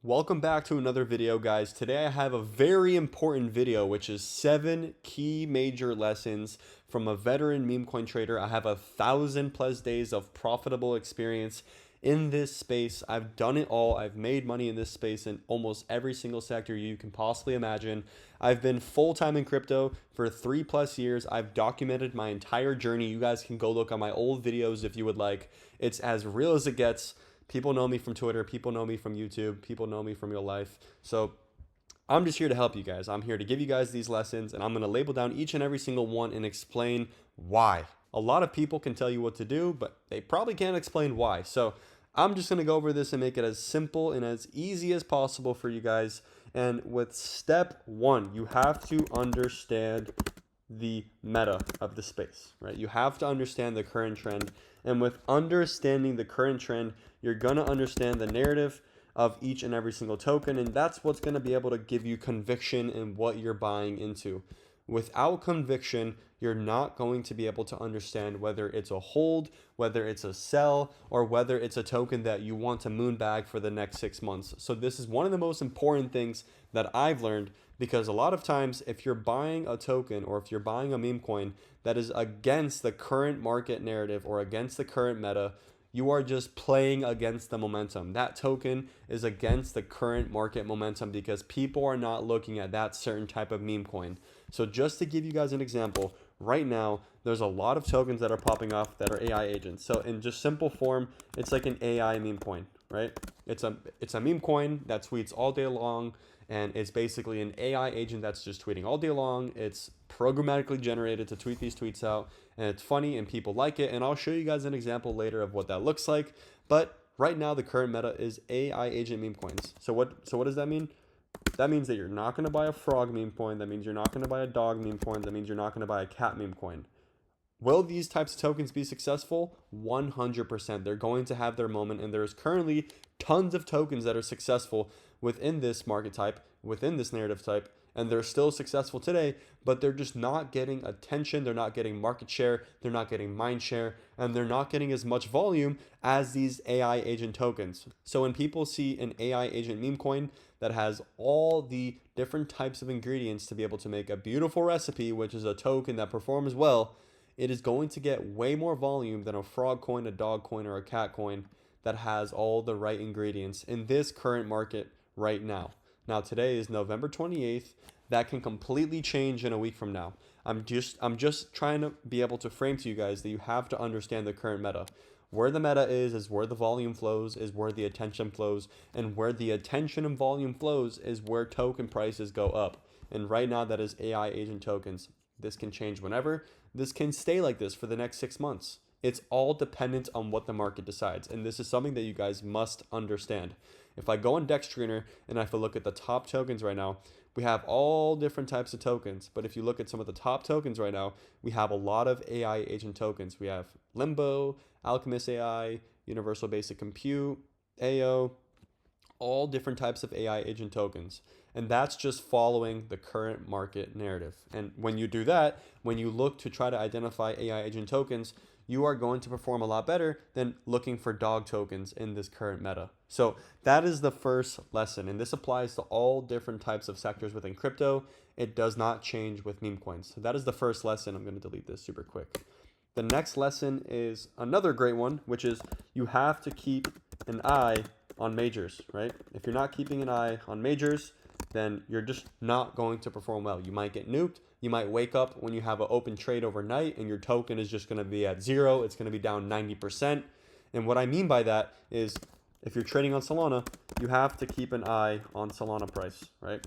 Welcome back to another video, guys. Today I have a very important video, which is 7 key major lessons from a veteran meme coin trader. I have 1,000+ days of profitable experience in this space. I've done it all. I've made money in this space in almost every single sector you can possibly imagine. I've been full-time in crypto for 3+ years. I've documented my entire journey. You guys can go look on my old videos if you would like. It's as real as it gets. People know me from Twitter. People know me from YouTube. People know me from real life. So I'm just here to help you guys. I'm here to give you guys these lessons, and I'm going to label down each and every single one and explain why. A lot of people can tell you what to do, but they probably can't explain why. So I'm just going to go over this and make it as simple and as easy as possible for you guys. And with step 1, you have to understand the meta of the space, right? You have to understand the current trend. And with understanding the current trend, you're going to understand the narrative of each and every single token. And that's what's going to be able to give you conviction in what you're buying into. Without conviction, you're not going to be able to understand whether it's a hold, whether it's a sell, or whether it's a token that you want to moonbag for the next 6 months. So this is one of the most important things that I've learned, because a lot of times if you're buying a token or if you're buying a meme coin that is against the current market narrative or against the current meta, you are just playing against the momentum. That token is against the current market momentum because people are not looking at that certain type of meme coin. So just to give you guys an example, right now there's a lot of tokens that are popping off that are AI agents. So in just simple form, it's like an AI meme coin, right? It's a meme coin that tweets all day long, and it's basically an AI agent that's just tweeting all day long. It's programmatically generated to tweet these tweets out, and it's funny and people like it. And I'll show you guys an example later of what that looks like. But right now the current meta is AI agent meme coins. So what does that mean? That means that you're not going to buy a frog meme coin. That means you're not going to buy a dog meme coin. That means you're not going to buy a cat meme coin. Will these types of tokens be successful? 100%. They're going to have their moment, and there's currently tons of tokens that are successful within this market type, within this narrative type, and they're still successful today, but they're just not getting attention. They're not getting market share. They're not getting mind share, and they're not getting as much volume as these AI agent tokens. So when people see an AI agent meme coin that has all the different types of ingredients to be able to make a beautiful recipe, which is a token that performs well, it is going to get way more volume than a frog coin, a dog coin, or a cat coin that has all the right ingredients in this current market right now. Now today is November 28th. That can completely change in a week from now. I'm just trying to be able to frame to you guys that you have to understand the current meta. Where the meta is where the volume flows, is where the attention flows, and where the attention and volume flows is where token prices go up. And right now that is AI agent tokens. This can change whenever. This can stay like this for the next 6 months. It's all dependent on what the market decides. And this is something that you guys must understand. If I go on Dex Screener and if I look at the top tokens right now, we have all different types of tokens. But if you look at some of the top tokens right now, we have a lot of AI agent tokens. We have Limbo, Alchemist AI, Universal Basic Compute, AO, all different types of AI agent tokens. And that's just following the current market narrative. And when you do that, when you look to try to identify AI agent tokens, you are going to perform a lot better than looking for dog tokens in this current meta. So that is the first lesson. And this applies to all different types of sectors within crypto. It does not change with meme coins. So that is the first lesson. I'm going to delete this super quick. The next lesson is another great one, which is you have to keep an eye on majors, right? If you're not keeping an eye on majors, then you're just not going to perform well. You might get nuked. You might wake up when you have an open trade overnight and your token is just going to be at 0. It's going to be down 90%. And what I mean by that is if you're trading on Solana, you have to keep an eye on Solana price, right?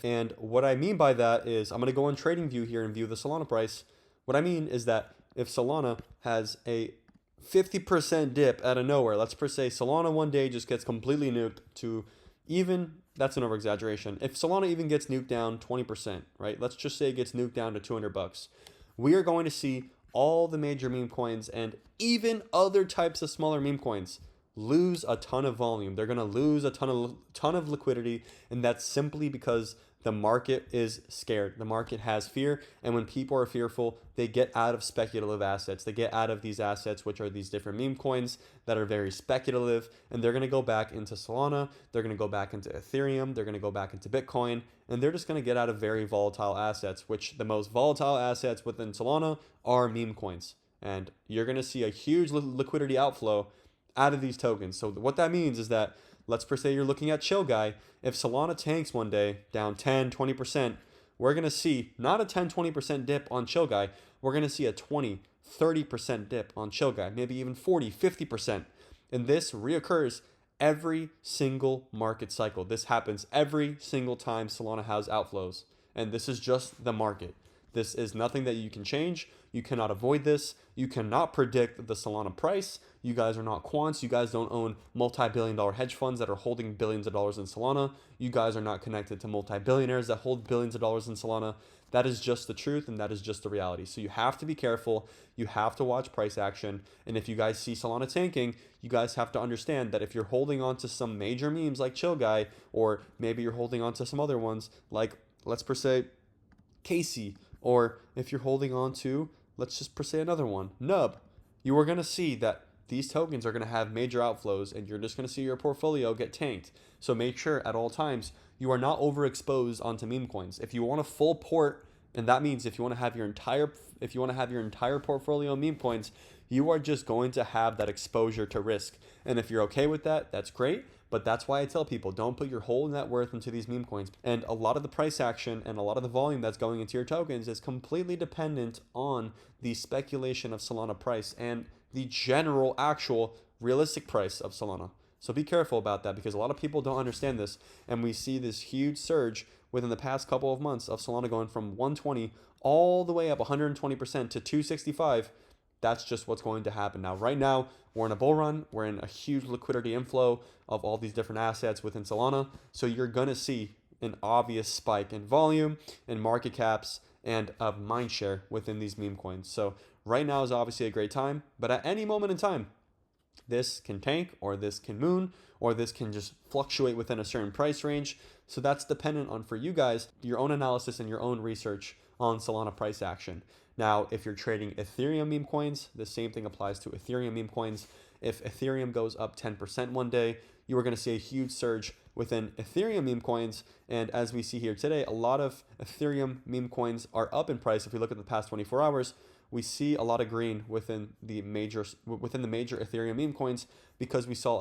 And what I mean by that is I'm going to go on TradingView here and view the Solana price. What I mean is that if Solana has a 50% dip out of nowhere, let's per se Solana one day just gets completely nuked to even, that's an over exaggeration. If Solana even gets nuked down 20%, right? Let's just say it gets nuked down to $200. We are going to see all the major meme coins and even other types of smaller meme coins lose a ton of volume. They're going to lose a ton of liquidity, and that's simply because The market is scared. The market has fear. And when people are fearful, they get out of speculative assets. They get out of these assets, which are these different meme coins that are very speculative. And they're going to go back into Solana. They're going to go back into Ethereum. They're going to go back into Bitcoin. And they're just going to get out of very volatile assets, which the most volatile assets within Solana are meme coins. And you're going to see a huge liquidity outflow out of these tokens. So what that means is that, let's per se you're looking at Chill Guy. If Solana tanks one day down 10, 20%, we're going to see not a 10, 20% dip on Chill Guy. We're going to see a 20, 30% dip on Chill Guy, maybe even 40, 50%. And this reoccurs every single market cycle. This happens every single time Solana has outflows. And this is just the market. This is nothing that you can change. You cannot avoid this. You cannot predict the Solana price. You guys are not quants. You guys don't own multi-billion-dollar hedge funds that are holding billions of dollars in Solana. You guys are not connected to multi-billionaires that hold billions of dollars in Solana. That is just the truth, and that is just the reality. So you have to be careful. You have to watch price action. And if you guys see Solana tanking, you guys have to understand that if you're holding on to some major memes like Chill Guy, or maybe you're holding on to some other ones like, let's per se, Casey, or if you're holding on to, let's just per se another one, Nub, you are going to see that these tokens are going to have major outflows, and you're just going to see your portfolio get tanked. So make sure at all times you are not overexposed onto meme coins. If you want a full port, and that means if you want to have your entire portfolio of meme coins, you are just going to have that exposure to risk. And if you're okay with that, that's great. But that's why I tell people, don't put your whole net worth into these meme coins. And a lot of the price action and a lot of the volume that's going into your tokens is completely dependent on the speculation of Solana price and the general actual realistic price of Solana. So be careful about that, because a lot of people don't understand this. And we see this huge surge within the past couple of months of Solana going from 120 all the way up 120% to 265. That's just what's going to happen. Now, right now, we're in a bull run. We're in a huge liquidity inflow of all these different assets within Solana. So you're going to see an obvious spike in volume, in market caps, and of mind share within these meme coins. So right now is obviously a great time, but at any moment in time, this can tank, or this can moon, or this can just fluctuate within a certain price range. So that's dependent on, for you guys, your own analysis and your own research on Solana price action. Now, if you're trading Ethereum meme coins, the same thing applies to Ethereum meme coins. If Ethereum goes up 10% one day, you are going to see a huge surge within Ethereum meme coins. And as we see here today, a lot of Ethereum meme coins are up in price. If we look at the past 24 hours, we see a lot of green within the major Ethereum meme coins, because we saw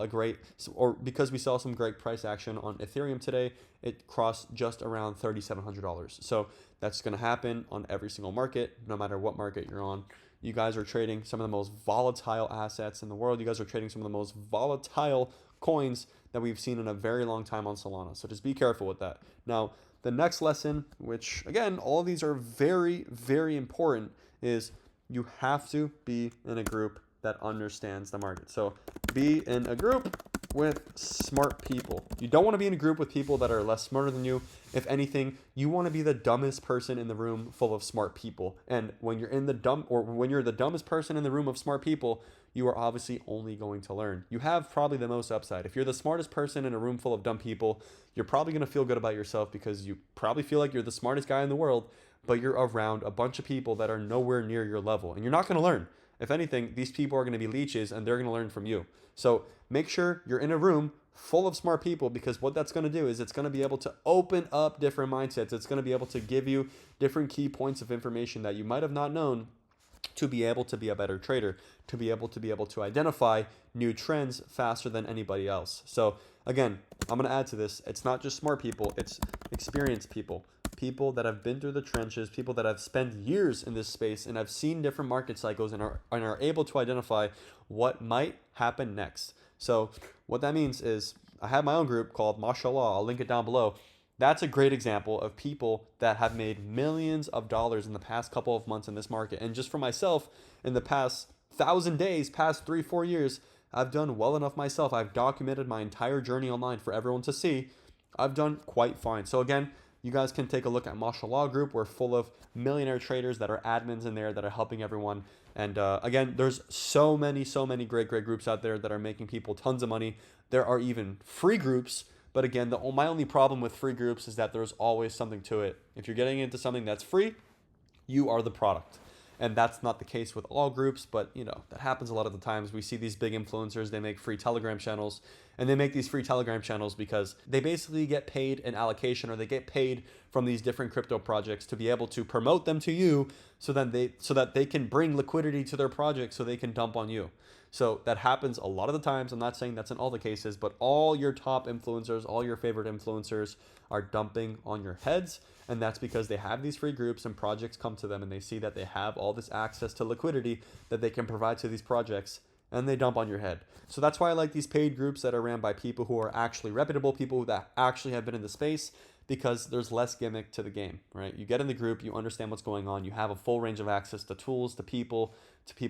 some great price action on Ethereum today. It crossed just around $3,700. So that's going to happen on every single market, no matter what market you're on. You guys are trading some of the most volatile assets in the world. You guys are trading some of the most volatile coins that we've seen in a very long time on Solana. So just be careful with that. Now, the next lesson, which again, all of these are very, very important, is you have to be in a group that understands the market. So be in a group with smart people. You don't want to be in a group with people that are less smarter than you. If anything, you want to be the dumbest person in the room full of smart people. And when you're the dumbest person in the room of smart people, you are obviously only going to learn. You have probably the most upside. If you're the smartest person in a room full of dumb people, you're probably going to feel good about yourself, because you probably feel like you're the smartest guy in the world, but you're around a bunch of people that are nowhere near your level, and you're not going to learn. If anything, these people are going to be leeches, and they're going to learn from you. So make sure you're in a room full of smart people, because what that's going to do is it's going to be able to open up different mindsets. It's going to be able to give you different key points of information that you might have not known, to be able to be a better trader, to be able to identify new trends faster than anybody else. So again, I'm going to add to this. It's not just smart people, it's experienced people. People that have been through the trenches, people that have spent years in this space and have seen different market cycles and are able to identify what might happen next. So what that means is, I have my own group called Mashallah. I'll link it down below. That's a great example of people that have made millions of dollars in the past couple of months in this market. And just for myself, in the past 1,000 days, past 3-4 years, I've done well enough myself. I've documented my entire journey online for everyone to see. I've done quite fine. So again, you guys can take a look at Mashallah group. We're full of millionaire traders that are admins in there that are helping everyone. And again, there's so many great groups out there that are making people tons of money. There are even free groups But again, my only problem with free groups is that there's always something to it. If you're getting into something that's free, you are the product. And that's not the case with all groups, but that happens a lot of the times. We see these big influencers, they make free Telegram channels, and they make these free Telegram channels because they basically get paid an allocation, or they get paid from these different crypto projects to be able to promote them to you, so that they can bring liquidity to their project, so they can dump on you. So that happens a lot of the times. I'm not saying that's in all the cases, but all your top influencers, all your favorite influencers are dumping on your heads. And that's because they have these free groups and projects come to them and they see that they have all this access to liquidity that they can provide to these projects, and they dump on your head. So that's why I like these paid groups that are ran by people who are actually reputable, people that actually have been in the space, because there's less gimmick to the game, right? You get in the group, you understand what's going on, you have a full range of access to tools, to people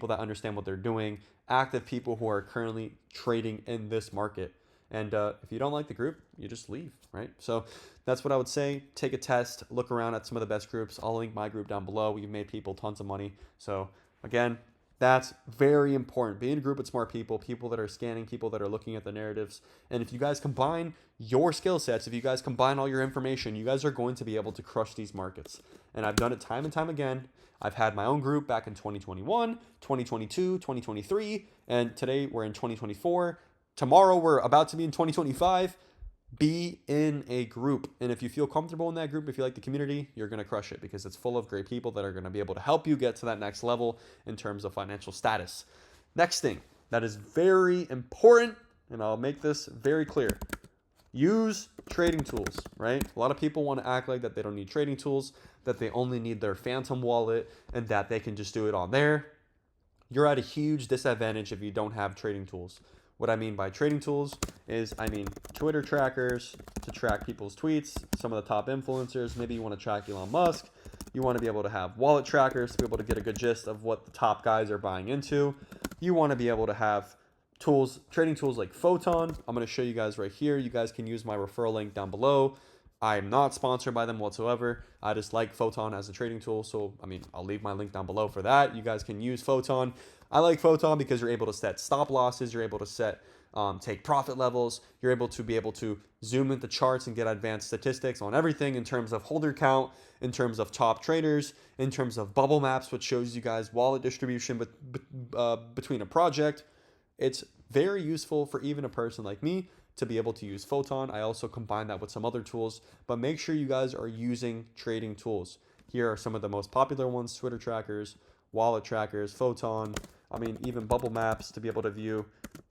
that understand what they're doing, active people who are currently trading in this market. And if you don't like the group, you just leave, right? So that's what I would say. Take a test, look around at some of the best groups. I'll link my group down below. We've made people tons of money. So again, that's very important. Be in a group with smart people, people that are scanning, people that are looking at the narratives. And if you guys combine your skill sets, if you guys combine all your information, you guys are going to be able to crush these markets. And I've done it time and time again. I've had my own group back in 2021, 2022, 2023, and today we're in 2024. Tomorrow we're about to be in 2025. Be in a group. And if you feel comfortable in that group, if you like the community, you're going to crush it, because it's full of great people that are going to be able to help you get to that next level in terms of financial status. Next thing that is very important, and I'll make this very clear. Use trading tools, right? A lot of people want to act like that they don't need trading tools, that they only need their Phantom wallet, and that they can just do it on there. You're at a huge disadvantage if you don't have trading tools. What I mean by trading tools is, Twitter trackers to track people's tweets, some of the top influencers. Maybe you want to track Elon Musk. You want to be able to have wallet trackers to be able to get a good gist of what the top guys are buying into. You want to be able to have tools, trading tools like Photon. I'm going to show you guys right here. You guys can use my referral link down below. I'm not sponsored by them whatsoever. I just like Photon as a trading tool. So, I'll leave my link down below for that. You guys can use Photon. I like Photon because you're able to set stop losses. You're able to set take profit levels. You're able to zoom into charts and get advanced statistics on everything in terms of holder count, in terms of top traders, in terms of bubble maps, which shows you guys wallet distribution between a project. It's very useful for even a person like me to be able to use Photon. I also combine that with some other tools, but make sure you guys are using trading tools. Here are some of the most popular ones: Twitter trackers, wallet trackers, Photon, even bubble maps to be able to view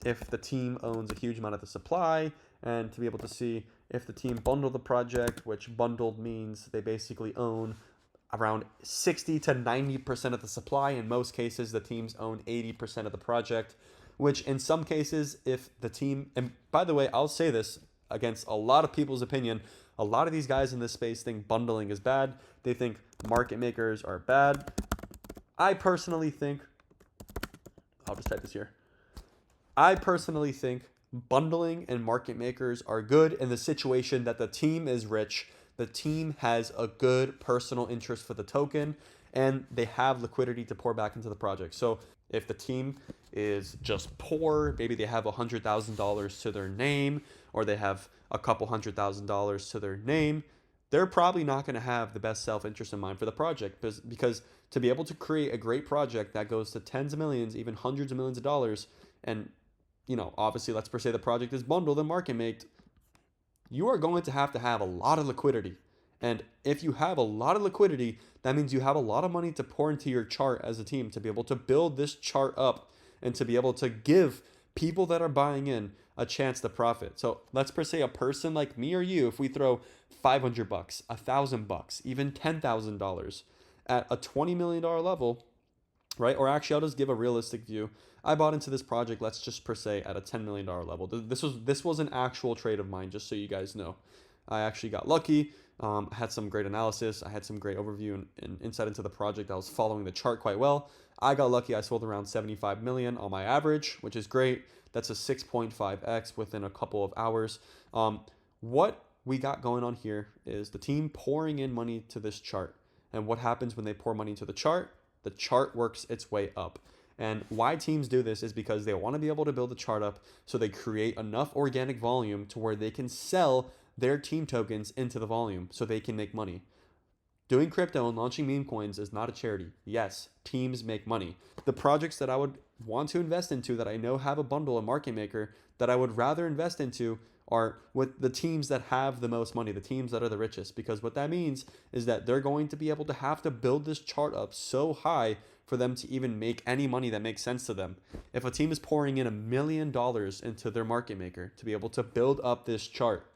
if the team owns a huge amount of the supply, and to be able to see if the team bundled the project, which bundled means they basically own around 60 to 90% of the supply. In most cases, the teams own 80% of the project, which in some cases, if the team, and by the way, I'll say this against a lot of people's opinion, a lot of these guys in this space think bundling is bad. They think market makers are bad. I personally think, I'll just type this here. I personally think bundling and market makers are good in the situation that the team is rich, the team has a good personal interest for the token, and they have liquidity to pour back into the project. So if the team is just poor, maybe they have $100,000 to their name, or they have a couple $100,000 to their name, they're probably not going to have the best self-interest in mind for the project, because to be able to create a great project that goes to tens of millions, even hundreds of millions of dollars, and obviously, let's per se the project is bundled and market made, you are going to have a lot of liquidity. And if you have a lot of liquidity, that means you have a lot of money to pour into your chart as a team to be able to build this chart up and to be able to give people that are buying in a chance to profit. So let's per se a person like me or you, if we throw $500, $1,000, even $10,000 at a $20 million level, right? Or actually, I'll just give a realistic view. I bought into this project, let's just per se, at a $10 million level. This was an actual trade of mine, just so you guys know. I actually got lucky. I had some great analysis. I had some great overview and insight into the project. I was following the chart quite well. I got lucky. I sold around 75 million on my average, which is great. That's a 6.5x within a couple of hours. What we got going on here is the team pouring in money to this chart. And what happens when they pour money into the chart? The chart works its way up. And why teams do this is because they want to be able to build a chart up so they create enough organic volume to where they can sell their team tokens into the volume so they can make money. Doing crypto and launching meme coins is not a charity. Yes, teams make money. The projects that I would want to invest into that I know have a bundle, a market maker, that I would rather invest into are with the teams that have the most money, the teams that are the richest. Because what that means is that they're going to be able to have to build this chart up so high for them to even make any money that makes sense to them. If a team is pouring in $1 million into their market maker to be able to build up this chart,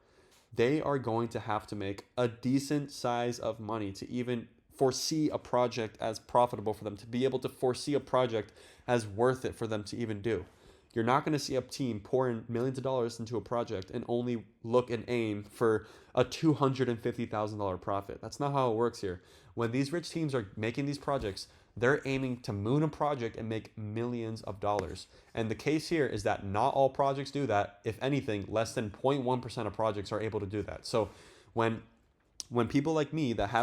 they are going to have to make a decent size of money to even foresee a project as profitable for them, to be able to foresee a project as worth it for them to even do. You're not going to see a team pour in millions of dollars into a project and only look and aim for a $250,000 profit. That's not how it works here. When these rich teams are making these projects, they're aiming to moon a project and make millions of dollars. And the case here is that not all projects do that. If anything, less than 0.1% of projects are able to do that. So when people like me that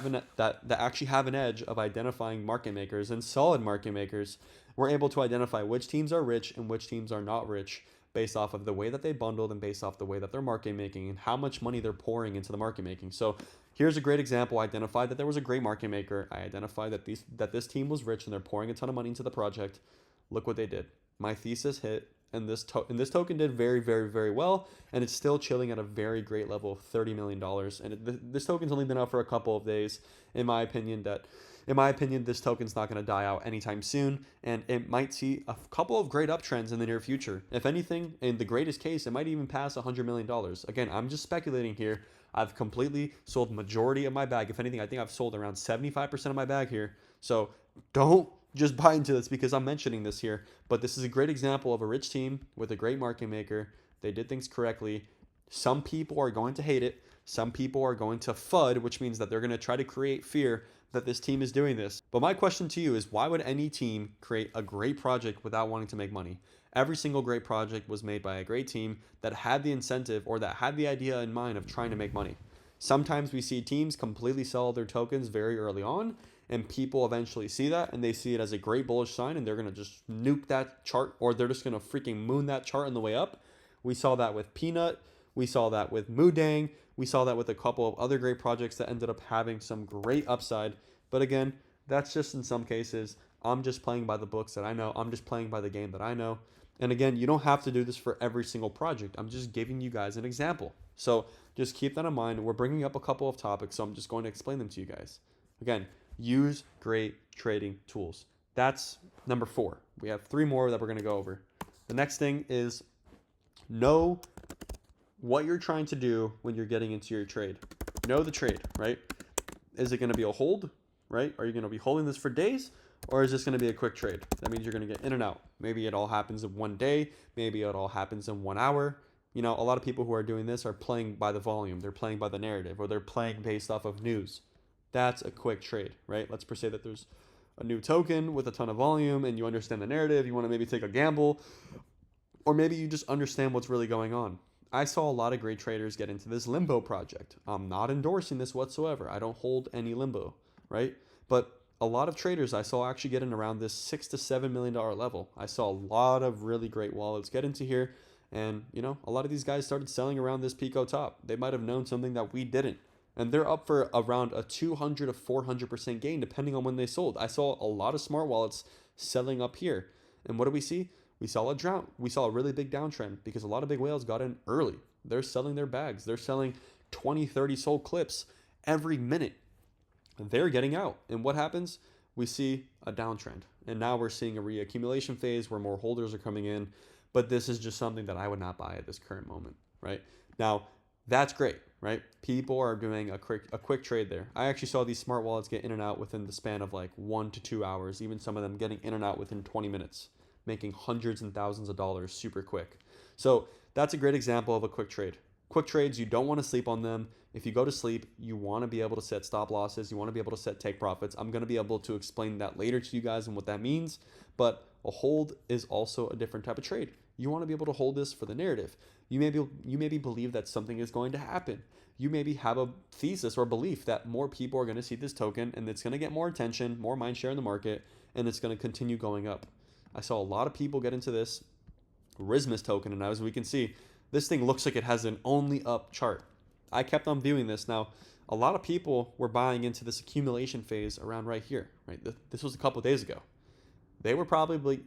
actually have an edge of identifying market makers and solid market makers, we're able to identify which teams are rich and which teams are not rich based off of the way that they bundled and based off the way that they're market making and how much money they're pouring into the market making. So here's a great example. I identified that there was a great market maker. I identified that this team was rich and they're pouring a ton of money into the project. Look what they did. My thesis hit, and this token did very, very, very well, and it's still chilling at a very great level of $30 million. And this token's only been out for a couple of days. In my opinion, this token's not going to die out anytime soon, and it might see a couple of great uptrends in the near future. If anything, in the greatest case, it might even pass $100 million. Again, I'm just speculating here. I've completely sold majority of my bag. If anything, I think I've sold around 75% of my bag here. So don't just buy into this because I'm mentioning this here. But this is a great example of a rich team with a great market maker. They did things correctly. Some people are going to hate it. Some people are going to FUD, which means that they're going to try to create fear that this team is doing this. But my question to you is, why would any team create a great project without wanting to make money? Every single great project was made by a great team that had the incentive or that had the idea in mind of trying to make money. Sometimes we see teams completely sell their tokens very early on, and people eventually see that and they see it as a great bullish sign and they're going to just nuke that chart, or they're just going to freaking moon that chart on the way up. We saw that with Peanut. We saw that with Moodang. We saw that with a couple of other great projects that ended up having some great upside. But again, that's just in some cases. I'm just playing by the books that I know. I'm just playing by the game that I know. And again, you don't have to do this for every single project. I'm just giving you guys an example. So just keep that in mind. We're bringing up a couple of topics, so I'm just going to explain them to you guys. Again, use great trading tools. That's number 4. We have 3 more that we're going to go over. The next thing is know what you're trying to do when you're getting into your trade. Know the trade, right? Is it going to be a hold, right? Are you going to be holding this for days? Or is this going to be a quick trade? That means you're going to get in and out. Maybe it all happens in one day. Maybe it all happens in 1 hour. You know, a lot of people who are doing this are playing by the volume. They're playing by the narrative, or they're playing based off of news. That's a quick trade, right? Let's say that there's a new token with a ton of volume and you understand the narrative. You want to maybe take a gamble, or maybe you just understand what's really going on. I saw a lot of great traders get into this limbo project. I'm not endorsing this whatsoever. I don't hold any limbo, right? But a lot of traders I saw actually get in around this $6 to $7 million level. I saw a lot of really great wallets get into here. And, you know, a lot of these guys started selling around this Pico top. They might have known something that we didn't. And they're up for around a 200 to 400% gain, depending on when they sold. I saw a lot of smart wallets selling up here. And what do we see? We saw a really big downtrend because a lot of big whales got in early. They're selling their bags. They're selling 20, 30 sold clips every minute. They're getting out. And what happens? We see a downtrend. And now we're seeing a reaccumulation phase where more holders are coming in. But this is just something that I would not buy at this current moment, right? Now, that's great, right? People are doing a quick trade there. I actually saw these smart wallets get in and out within the span of like 1 to 2 hours, even some of them getting in and out within 20 minutes, making hundreds and thousands of dollars super quick. So that's a great example of a quick trade. Quick trades, you don't want to sleep on them. If you go to sleep, you want to be able to set stop losses. You want to be able to set take profits. I'm going to be able to explain that later to you guys and what that means. But a hold is also a different type of trade. You want to be able to hold this for the narrative. You maybe believe that something is going to happen. You maybe have a thesis or belief that more people are going to see this token and it's going to get more attention, more mind share in the market, and it's going to continue going up. I saw a lot of people get into this Rismus token, and as we can see, this thing looks like it has an only up chart. I kept on viewing this. Now, a lot of people were buying into this accumulation phase around right here, right? This was a couple days ago. They were probably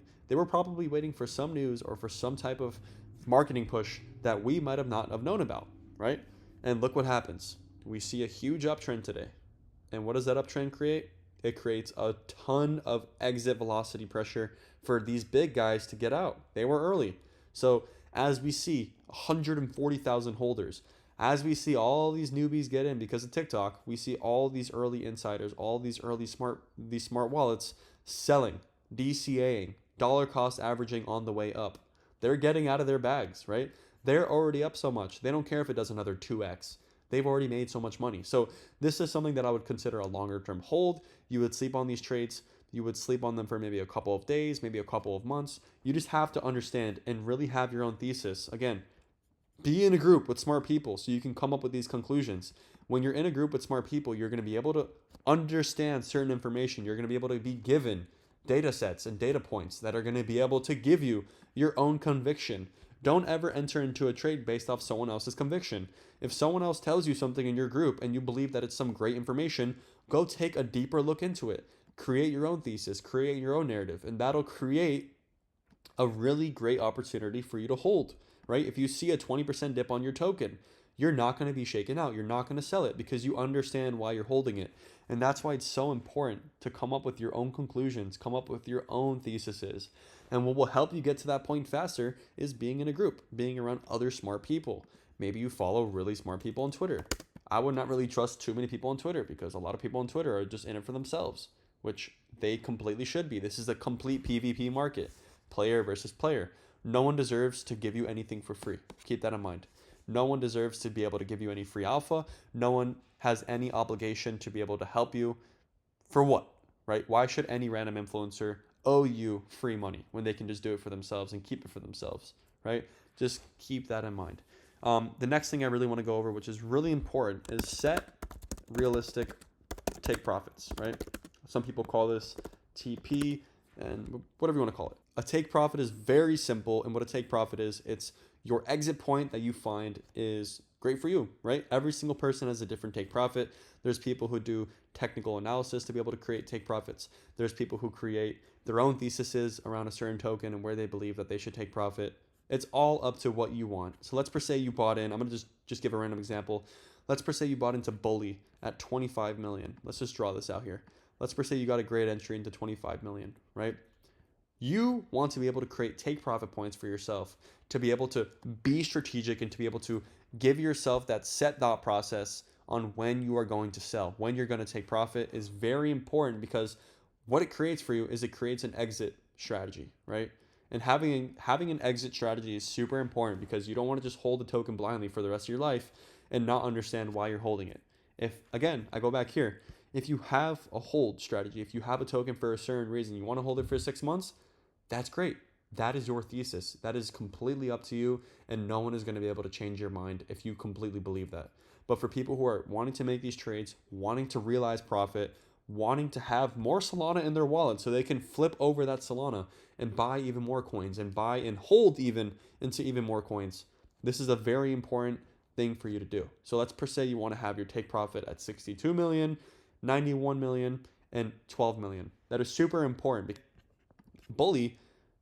waiting for some news or for some type of marketing push that we might have not have known about, right? And look what happens. We see a huge uptrend today. And what does that uptrend create? It creates a ton of exit velocity pressure for these big guys to get out. They were early. So as we see 140,000 holders, as we see all these newbies get in because of TikTok, we see all these early insiders, all these early smart wallets selling, DCAing, dollar cost averaging on the way up. They're getting out of their bags, right? They're already up so much. They don't care if it does another 2x. They've already made so much money. So this is something that I would consider a longer term hold. You would sleep on these trades. You would sleep on them for maybe a couple of days, maybe a couple of months. You just have to understand and really have your own thesis. Again, be in a group with smart people so you can come up with these conclusions. When you're in a group with smart people, you're going to be able to understand certain information. You're going to be able to be given data sets and data points that are going to be able to give you your own conviction. Don't ever enter into a trade based off someone else's conviction. If someone else tells you something in your group and you believe that it's some great information, go take a deeper look into it. Create your own thesis, create your own narrative, and that'll create a really great opportunity for you to hold, right? If you see a 20% dip on your token, you're not going to be shaken out. You're not going to sell it because you understand why you're holding it. And that's why it's so important to come up with your own conclusions, come up with your own theses. And what will help you get to that point faster is being in a group, being around other smart people. Maybe you follow really smart people on Twitter. I would not really trust too many people on Twitter because a lot of people on Twitter are just in it for themselves, which they completely should be. This is a complete PvP market, player versus player. No one deserves to give you anything for free. Keep that in mind. No one deserves to be able to give you any free alpha. No one has any obligation to be able to help you. For what, right? Why should any random influencer owe you free money when they can just do it for themselves and keep it for themselves, right? Just keep that in mind. The next thing I really want to go over, which is really important, is set realistic take profits, right? Some people call this TP and whatever you want to call it. A take profit is very simple, and what a take profit is, it's your exit point that you find is great for you, right? Every single person has a different take profit. There's people who do technical analysis to be able to create take profits. There's people who create their own theses around a certain token and where they believe that they should take profit. It's all up to what you want. So let's per se you bought in. I'm going to just give a random example. Let's per se you bought into Bully at 25 million. Let's just draw this out here. Let's per se you got a great entry into 25 million, right? You want to be able to create take profit points for yourself, to be able to be strategic and to be able to give yourself that set thought process on when you are going to sell, when you're going to take profit is very important, because what it creates for you is it creates an exit strategy, right? And having an exit strategy is super important because you don't want to just hold the token blindly for the rest of your life and not understand why you're holding it. If, again, I go back here, if you have a hold strategy, if you have a token for a certain reason, you want to hold it for 6 months, that's great. That is your thesis. That is completely up to you, and no one is going to be able to change your mind if you completely believe that. But for people who are wanting to make these trades, wanting to realize profit, wanting to have more Solana in their wallet so they can flip over that Solana and buy even more coins and buy and hold even into even more coins, this is a very important thing for you to do. So let's per se you want to have your take profit at 62 million, 91 million, and 12 million. That is super important. Bully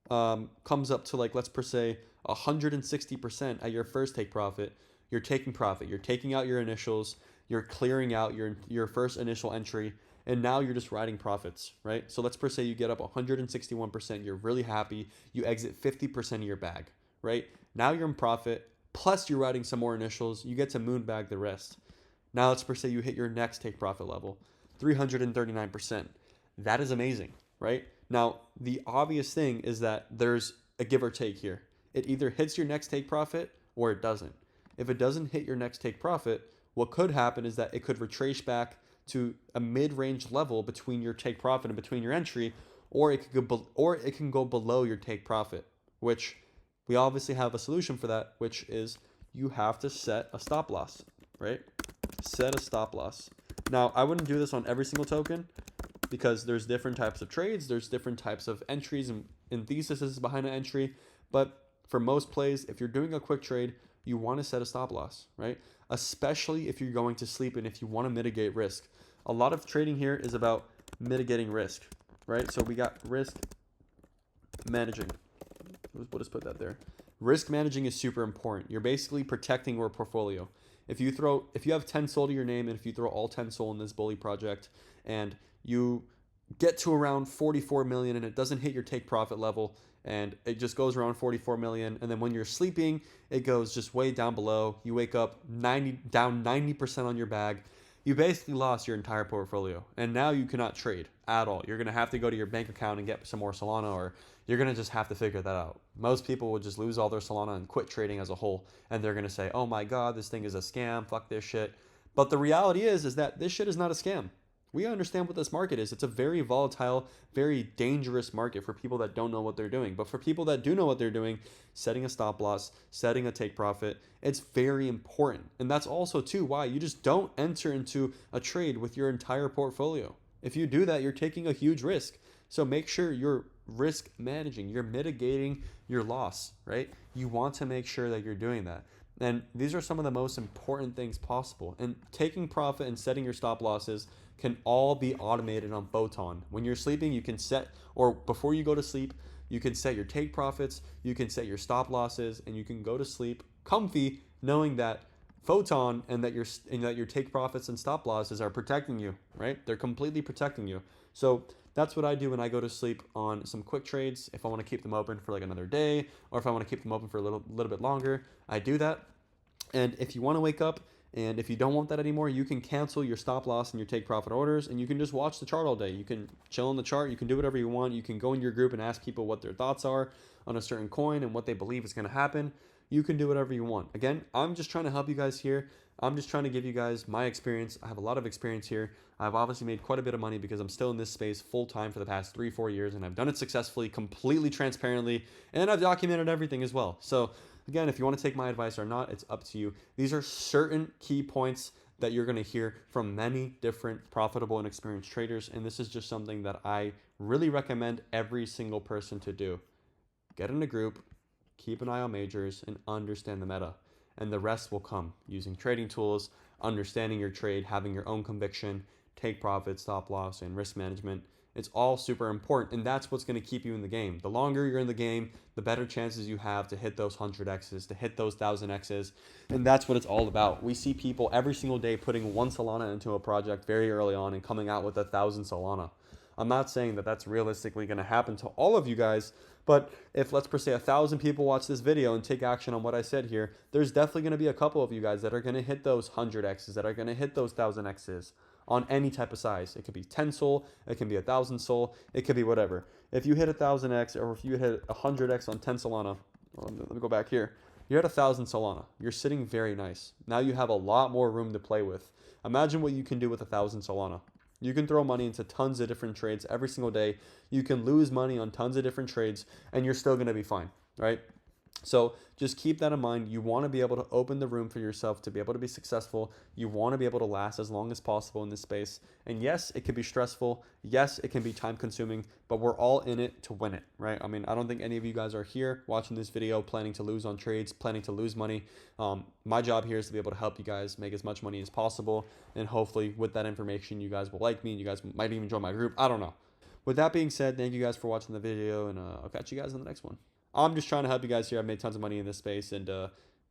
comes up to, like, let's per se 160% at your first take profit. You're taking profit. You're taking out your initials. You're clearing out your first initial entry, and now you're just riding profits, right? So let's per se you get up 161%. You're really happy. You exit 50% of your bag, right? Now you're in profit. Plus you're riding some more initials. You get to moon bag the rest. Now let's per se you hit your next take profit level, 339%. That is amazing, right? Now, the obvious thing is that there's a give or take here. It either hits your next take profit or it doesn't. If it doesn't hit your next take profit, what could happen is that it could retrace back to a mid-range level between your take profit and between your entry, or it can go below your take profit, which we obviously have a solution for that, which is you have to set a stop loss, right? Set a stop loss. Now, I wouldn't do this on every single token, because there's different types of trades, there's different types of entries, and in thesis is behind an entry, but for most plays, if you're doing a quick trade, you want to set a stop loss, right? Especially if you're going to sleep and if you want to mitigate risk. A lot of trading here is about mitigating risk, right? So we got risk managing. We'll just put that there. Risk managing is super important. You're basically protecting your portfolio. If you have 10 SOL to your name, and if you throw all 10 SOL in this bully project and you get to around 44 million and it doesn't hit your take profit level and it just goes around 44 million, and then when you're sleeping it goes just way down below, you wake up down 90% on your bag, you basically lost your entire portfolio and now you cannot trade at all. You're going to have to go to your bank account and get some more Solana, or you're going to just have to figure that out. Most people would just lose all their Solana and quit trading as a whole, and they're going to say, oh my god, this thing is a scam, fuck this shit. But the reality is that this shit is not a scam. We understand what this market is. It's a very volatile, very dangerous market for people that don't know what they're doing. But for people that do know what they're doing, setting a stop loss, setting a take profit, it's very important. And that's also too why you just don't enter into a trade with your entire portfolio. If you do that, you're taking a huge risk. So make sure you're risk managing, you're mitigating your loss, right? You want to make sure that you're doing that. And these are some of the most important things possible. And taking profit and setting your stop losses can all be automated on Photon. When you're sleeping, you can set, or before you go to sleep, you can set your take profits, you can set your stop losses, and you can go to sleep comfy knowing that Photon and that your take profits and stop losses are protecting you, right? They're completely protecting you. So that's what I do when I go to sleep on some quick trades. If I want to keep them open for like another day, or if I want to keep them open for a little bit longer, I do that. And if you want to wake up and if you don't want that anymore, you can cancel your stop loss and your take profit orders, and you can just watch the chart all day. You can chill on the chart. You can do whatever you want. You can go in your group and ask people what their thoughts are on a certain coin and what they believe is going to happen. You can do whatever you want. Again, I'm just trying to help you guys here. I'm just trying to give you guys my experience. I have a lot of experience here. I've obviously made quite a bit of money because I'm still in this space full time for the past 3-4 years, and I've done it successfully, completely transparently, and I've documented everything as well. So again, if you want to take my advice or not, it's up to you. These are certain key points that you're going to hear from many different profitable and experienced traders, and this is just something that I really recommend every single person to do. Get in a group, keep an eye on majors, and understand the meta. And the rest will come using trading tools, understanding your trade, having your own conviction, take profit, stop loss, and risk management. It's all super important, and that's what's going to keep you in the game. The longer you're in the game, the better chances you have to hit those 100x's, to hit those 1000x's, and that's what it's all about. We see people every single day putting 1 Solana into a project very early on and coming out with 1,000 Solana. I'm not saying that that's realistically going to happen to all of you guys, but if, let's per se, 1,000 people watch this video and take action on what I said here, there's definitely going to be a couple of you guys that are going to hit those 100x's, that are going to hit those 1000x's on any type of size. It could be 10 SOL, it can be 1,000 SOL, it could be whatever. If you hit 1,000x, or if you hit 100x on 10 Solana, let me go back here. You're at 1,000 Solana. You're sitting very nice. Now you have a lot more room to play with. Imagine what you can do with 1,000 Solana. You can throw money into tons of different trades every single day. You can lose money on tons of different trades, and you're still going to be fine, right? So just keep that in mind. You want to be able to open the room for yourself to be able to be successful. You want to be able to last as long as possible in this space. And yes, it can be stressful. Yes, it can be time consuming, but we're all in it to win it, right? I mean, I don't think any of you guys are here watching this video planning to lose on trades, planning to lose money. My job here is to be able to help you guys make as much money as possible. And hopefully with that information, you guys will like me and you guys might even join my group. I don't know. With that being said, thank you guys for watching the video, and I'll catch you guys in the next one. I'm just trying to help you guys here. I've made tons of money in this space, and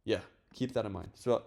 yeah, keep that in mind. So